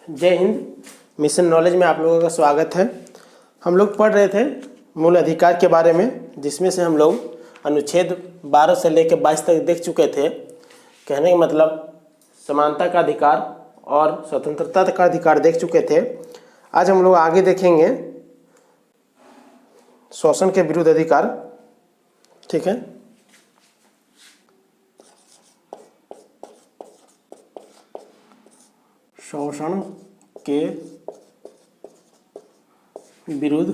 जय Hind. Mission knowledge में आप लोगों का स्वागत है। हम लोग पढ़ रहे थे मूल अधिकार के बारे में, जिसमें से हम लोग अनुच्छेद 12 से लेकर 22 तक देख चुके थे। कहने का मतलब समानता का अधिकार और स्वतंत्रता का अधिकार देख चुके थे। आज हम लोग आगे देखेंगे शोषण के विरुद्ध अधिकार। ठीक है, शोषण के विरुद्ध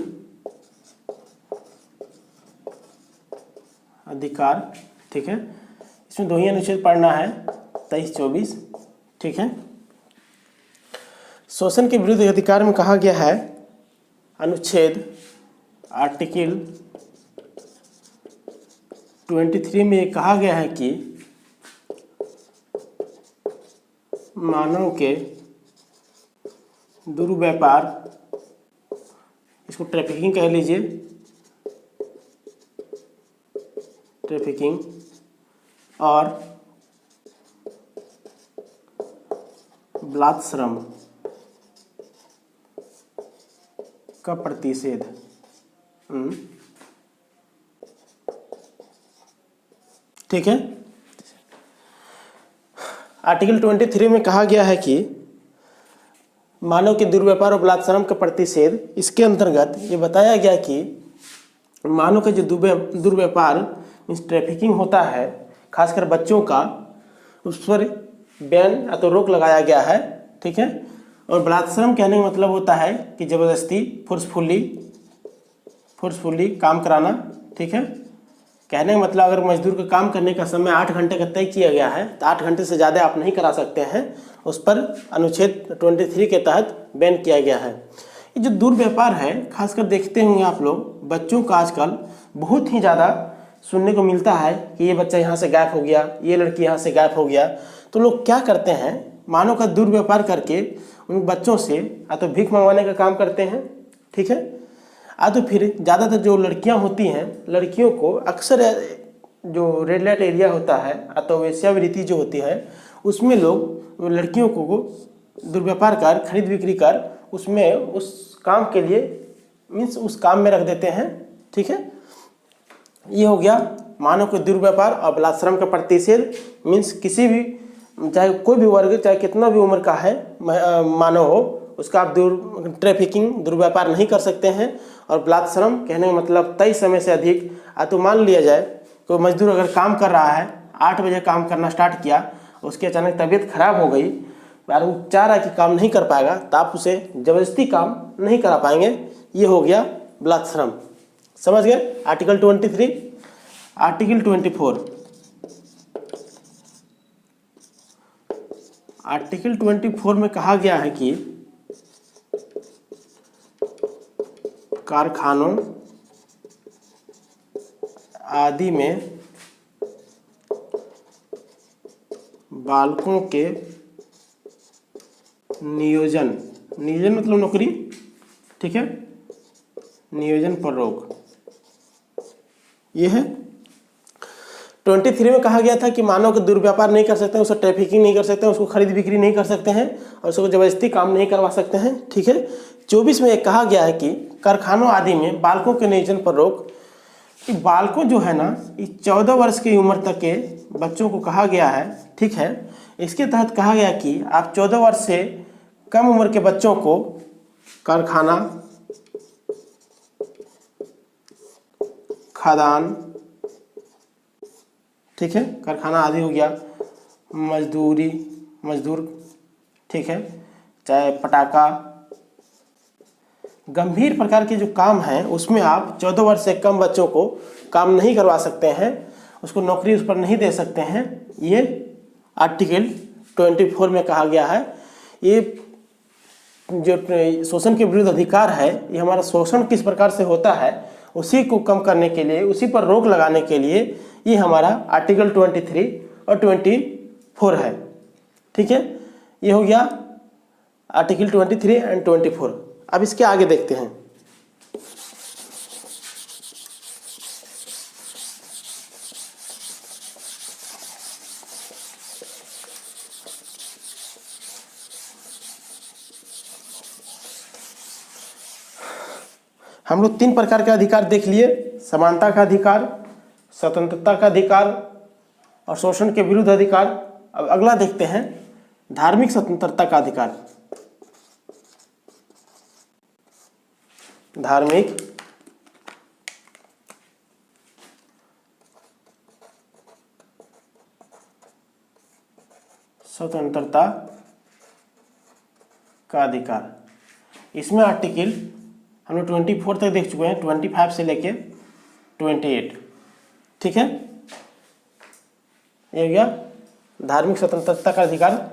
अधिकार। ठीक है, इसमें दो ही अनुच्छेद पढ़ना है, 23-24। ठीक है, शोषण के विरुद्ध अधिकार में कहा गया है, अनुच्छेद आर्टिकल 23 में कहा गया है कि मानव के दुर्व्यापार, इसको ट्रैफिकिंग कह लीजिए, ट्रैफिकिंग और बाल श्रम का प्रतिषेध। ठीक है, आर्टिकल 23 में कहा गया है कि मानव के दुर्व्यापार और बलात्कार का प्रतिषेध। इसके अंतर्गत ये बताया गया कि मानव का जो दुर्व्यापार मीन्स ट्रैफिकिंग होता है, खासकर बच्चों का, उस पर बैन या तो रोक लगाया गया है। ठीक है, और बलात्कार कहने का मतलब होता है कि ज़बरदस्ती, फोर्सफुली काम कराना। ठीक है, कहने का मतलब अगर मजदूर का काम करने का समय 8 घंटे का तय किया गया है तो 8 घंटे से ज़्यादा आप नहीं करा सकते हैं, उस पर अनुच्छेद 23 के तहत बैन किया गया है। ये जो दुर्व्यापार है, खासकर देखते होंगे आप लोग, बच्चों का आजकल बहुत ही ज़्यादा सुनने को मिलता है कि ये बच्चा यहाँ से गायब हो गया, ये लड़की यहाँ से गायब हो गया। तो लोग क्या करते हैं, मानव का दुर्व्यापार करके उन बच्चों से या तो भीख मंगवाने का काम करते हैं। ठीक है, तो फिर ज़्यादातर जो लड़कियां होती हैं, लड़कियों को अक्सर जो रेड लाइट एरिया होता है तो वेश्यावृत्ति जो होती है, उसमें लोग लड़कियों को दुर्व्यापार कर, खरीद बिक्री कर, उसमें उस काम के लिए मीन्स उस काम में रख देते हैं। ठीक है, ये हो गया मानव के दुर्व्यापार और बलात्कार का प्रतिषेध। मीन्स किसी भी, चाहे कोई भी वर्ग, चाहे कितना भी उम्र का है मानव हो, उसका आप ट्रैफिकिंग, दुर्व्यापार नहीं कर सकते हैं। और बलात्कार कहने का मतलब तय समय से अधिक। तो मान लिया जाए कोई मजदूर अगर काम कर रहा है, 8 बजे काम करना स्टार्ट किया, उसकी अचानक तबीयत खराब हो गई और वो चाह रहा है कि काम नहीं कर पाएगा, तो आप उसे ज़बरदस्ती काम नहीं करा पाएंगे। ये हो गया बलात्कार। समझ गए? आर्टिकल 23। आर्टिकल 24, आर्टिकल 24 में कहा गया है कि कारखानों आदि में बालकों के नियोजन मतलब नौकरी। ठीक है, नियोजन पर रोक। ये है 23 में कहा गया था कि मानव का दुर्व्यापार नहीं कर सकते हैं, उसको ट्रैफिकिंग नहीं कर सकते हैं, उसको खरीद बिक्री नहीं कर सकते हैं और उसको जबरदस्ती काम नहीं करवा सकते हैं। ठीक है, 24 में कहा गया है कि कारखानों आदि में बालकों के नियोजन पर रोक। कि बालकों जो है ना, इस 14 वर्ष की उम्र तक के बच्चों को कहा गया है। ठीक है, इसके तहत कहा गया कि आप 14 वर्ष से कम उम्र के बच्चों को कारखाना, खदान, ठीक है, कारखाना आदि हो गया, मजदूर, ठीक है, चाहे पटाखा, गंभीर प्रकार के जो काम हैं उसमें आप 14 वर्ष से कम बच्चों को काम नहीं करवा सकते हैं, उसको नौकरी उस पर नहीं दे सकते हैं। ये आर्टिकल 24 में कहा गया है। ये जो शोषण के विरुद्ध अधिकार है, ये हमारा शोषण किस प्रकार से होता है उसी को कम करने के लिए, उसी पर रोक लगाने के लिए ये हमारा आर्टिकल 23 और 24 है। ठीक है, ये हो गया आर्टिकल 23 एंड 24। अब इसके आगे देखते हैं। हम लोग 3 प्रकार के अधिकार देख लिए, समानता का अधिकार, स्वतंत्रता का अधिकार और शोषण के विरुद्ध अधिकार। अब अगला देखते हैं धार्मिक स्वतंत्रता का अधिकार। धार्मिक स्वतंत्रता का अधिकार, इसमें आर्टिकल हम लोग 24 तक देख चुके हैं, 25 से लेके 28। ठीक है, ये हो गया धार्मिक स्वतंत्रता का अधिकार।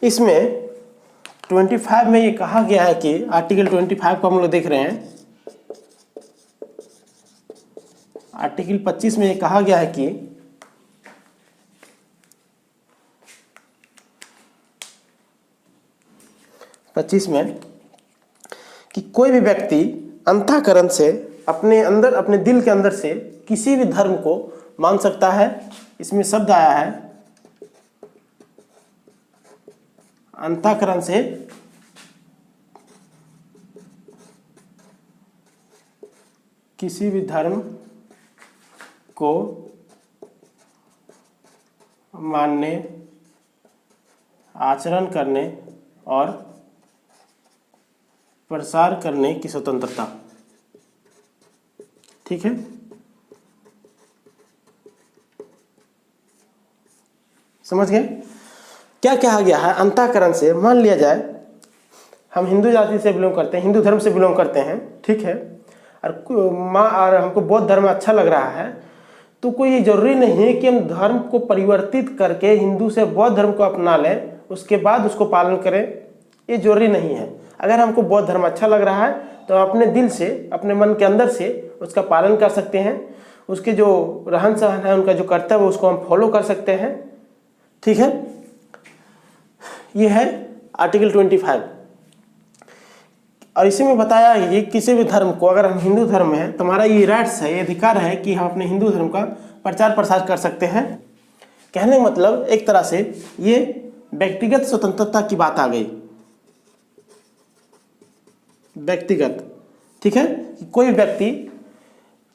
इसमें 25 में ये कहा गया है कि आर्टिकल 25 को हम लोग देख रहे हैं, आर्टिकल 25 में ये कहा गया है कि कोई भी व्यक्ति अंतःकरण से अपने अंदर, अपने दिल के अंदर से किसी भी धर्म को मान सकता है। इसमें शब्द आया है अंतःकरण से किसी भी धर्म को मानने, आचरण करने और प्रसार करने की स्वतंत्रता। ठीक है, समझ गए क्या कहा गया है? अंतःकरण से, मान लिया जाए हम हिंदू जाति से बिलोंग करते हैं, हिंदू धर्म से बिलोंग करते हैं, ठीक है, और हमको बौद्ध धर्म अच्छा लग रहा है, तो कोई ये जरूरी नहीं है कि हम धर्म को परिवर्तित करके हिंदू से बौद्ध धर्म को अपना लें, उसके बाद उसको पालन करें। ये जरूरी नहीं है। अगर हमको बौद्ध धर्म अच्छा लग रहा है तो अपने दिल से, अपने मन के अंदर से उसका पालन कर सकते हैं। उसके जो रहन सहन है, उनका जो कर्तव्य है, उसको हम फॉलो कर सकते हैं। ठीक है, ये है आर्टिकल 25। और इसी में बताया है कि किसी भी धर्म को, अगर हम हिंदू धर्म में हैं तो हमारा ये राइट्स है, ये अधिकार है कि हम अपने हिंदू धर्म का प्रचार प्रसार कर सकते हैं। कहने का मतलब एक तरह से ये व्यक्तिगत स्वतंत्रता की बात आ गई, व्यक्तिगत। ठीक है, कोई व्यक्ति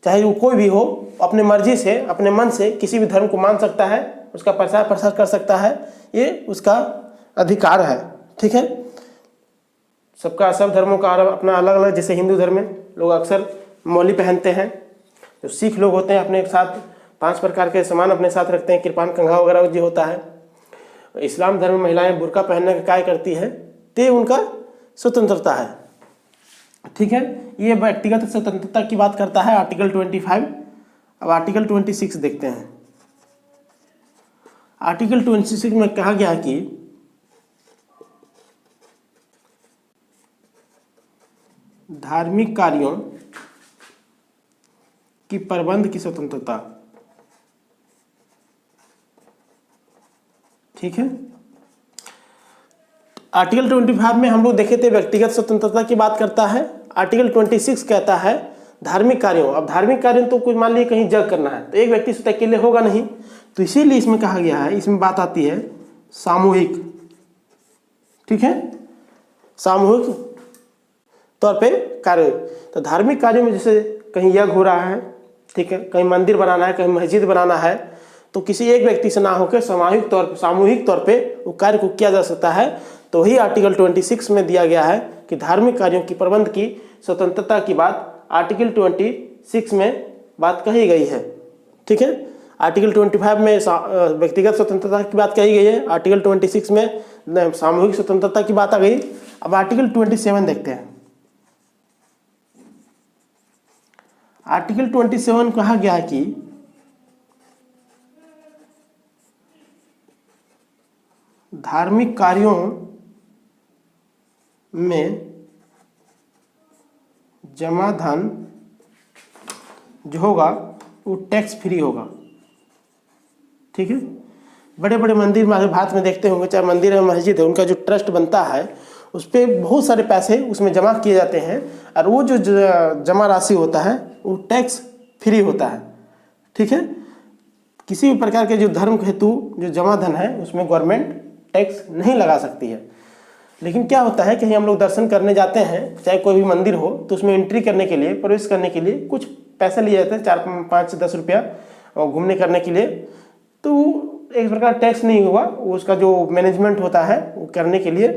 चाहे वो कोई भी हो, अपने मर्जी से, अपने मन से किसी भी धर्म को मान सकता है, उसका प्रचार प्रसार कर सकता है, ये उसका अधिकार है। ठीक है, सबका, सब धर्मों का अपना अलग अलग, जैसे हिंदू धर्म में लोग अक्सर मौली पहनते हैं, जो सिख लोग होते हैं अपने साथ 5 प्रकार के सामान अपने साथ रखते हैं, कृपान कंघा वगैरह जो होता है। इस्लाम धर्म में महिलाएं बुर्का पहनने का कार्य करती है, तो उनका स्वतंत्रता है। ठीक है, ये व्यक्तिगत स्वतंत्रता की बात करता है आर्टिकल 25। अब आर्टिकल 26 देखते हैं। आर्टिकल 26 में कहा गया कि धार्मिक कार्यों की प्रबंध की स्वतंत्रता। ठीक है, आर्टिकल 25 में हम लोग देखे थे व्यक्तिगत स्वतंत्रता की बात करता है। आर्टिकल 26 कहता है धार्मिक कार्यों। अब धार्मिक कार्यों तो कुछ मान लीजिए कहीं जग करना है, तो एक व्यक्ति से अकेले होगा नहीं, तो इसीलिए इसमें कहा गया है, इसमें बात आती है सामूहिक। ठीक है, सामूहिक तौर पे कार्य। तो धार्मिक कार्यों में जैसे कहीं यज्ञ हो रहा है, ठीक है, कहीं मंदिर बनाना है, कहीं मस्जिद बनाना है, तो किसी एक व्यक्ति से ना होकर सामूहिक तौर पे वो कार्य को किया जा सकता है। तो ही आर्टिकल 26 में दिया गया है कि धार्मिक कार्यों की प्रबंध की स्वतंत्रता की बात आर्टिकल 26 में बात कही गई है। ठीक है, आर्टिकल 25 में व्यक्तिगत स्वतंत्रता की बात कही गई है, आर्टिकल 26 में सामूहिक स्वतंत्रता की बात आ गई। अब आर्टिकल 27 देखते हैं। आर्टिकल 27 कहा गया है कि धार्मिक कार्यों में जमा धन जो होगा वो टैक्स फ्री होगा। ठीक है, बड़े बड़े मंदिर भारत में देखते होंगे, चाहे मंदिर है मस्जिद है, उनका जो ट्रस्ट बनता है उस पर बहुत सारे पैसे उसमें जमा किए जाते हैं, और वो जो जमा राशि होता है वो टैक्स फ्री होता है। ठीक है, किसी भी प्रकार के जो धर्म हेतु जो जमा धन है उसमें गवर्नमेंट टैक्स नहीं लगा सकती है। लेकिन क्या होता है, कहीं हम लोग दर्शन करने जाते हैं, चाहे कोई भी मंदिर हो, तो उसमें एंट्री करने के लिए, प्रवेश करने के लिए कुछ पैसे लिए जाते हैं, 4-5-10 रुपया, और घूमने करने के लिए। तो एक प्रकार टैक्स नहीं हुआ, उसका जो मैनेजमेंट होता है वो करने के लिए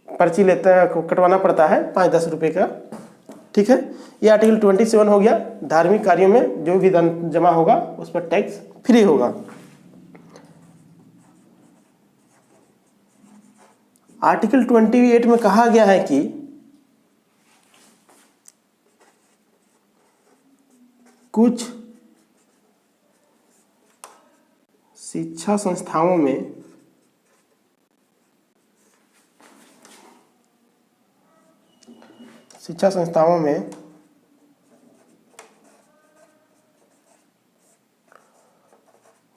पर्ची लेता है, कटवाना पड़ता है 5-10 रुपये का। ठीक है, ये आर्टिकल 27 हो गया। धार्मिक कार्यों में जो भी धन जमा होगा उस पर टैक्स फ्री होगा। आर्टिकल 28 में कहा गया है कि कुछ शिक्षा संस्थाओं में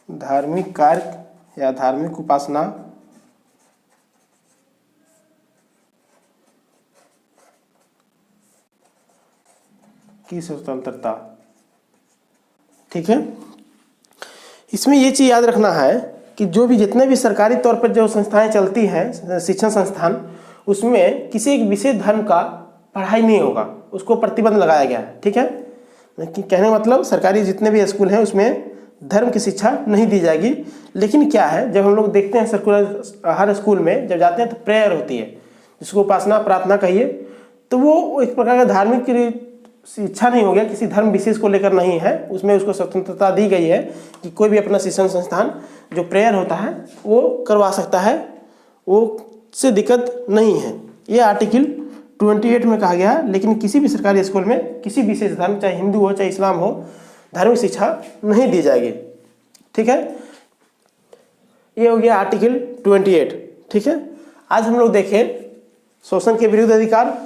धार्मिक कार्य या धार्मिक उपासना की स्वतंत्रता। ठीक है, इसमें ये चीज़ याद रखना है कि जो भी जितने भी सरकारी तौर पर जो संस्थाएं चलती हैं, शिक्षण संस्थान, उसमें किसी एक विशेष धर्म का पढ़ाई नहीं होगा, उसको प्रतिबंध लगाया गया है। ठीक है, कहने का मतलब सरकारी जितने भी स्कूल हैं उसमें धर्म की शिक्षा नहीं दी जाएगी। लेकिन क्या है, जब हम लोग देखते हैं सर्कुलर हर स्कूल में जब जाते हैं तो प्रेयर होती है, जिसको उपासना प्रार्थना कहिए, तो वो एक प्रकार का धार्मिक शिक्षा नहीं हो गया, किसी धर्म विशेष को लेकर नहीं है, उसमें उसको स्वतंत्रता दी गई है कि कोई भी अपना शिक्षण संस्थान जो प्रेयर होता है वो करवा सकता है, वो से दिक्कत नहीं है। ये आर्टिकल 28 में कहा गया है। लेकिन किसी भी सरकारी स्कूल में किसी विशेष धर्म, चाहे हिंदू हो चाहे इस्लाम हो, धार्मिक शिक्षा नहीं दी जाएगी। ठीक है, ये हो गया आर्टिकल 28। ठीक है, आज हम लोग देखें शोषण के विरुद्ध अधिकार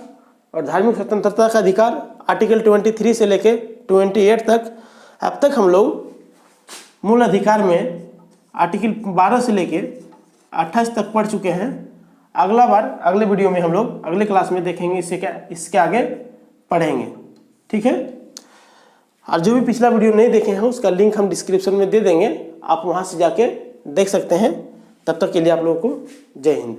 और धार्मिक स्वतंत्रता का अधिकार, आर्टिकल 23 से लेके 28 तक। अब तक हम लोग मूल अधिकार में आर्टिकल 12 से लेके 28 तक पढ़ चुके हैं। अगला बार अगले वीडियो में हम लोग अगले क्लास में देखेंगे, इसके आगे पढ़ेंगे। ठीक है, और जो भी पिछला वीडियो नहीं देखे हैं उसका लिंक हम डिस्क्रिप्शन में दे देंगे, आप वहाँ से जाके देख सकते हैं। तब तक के लिए आप लोगों को जय हिंद।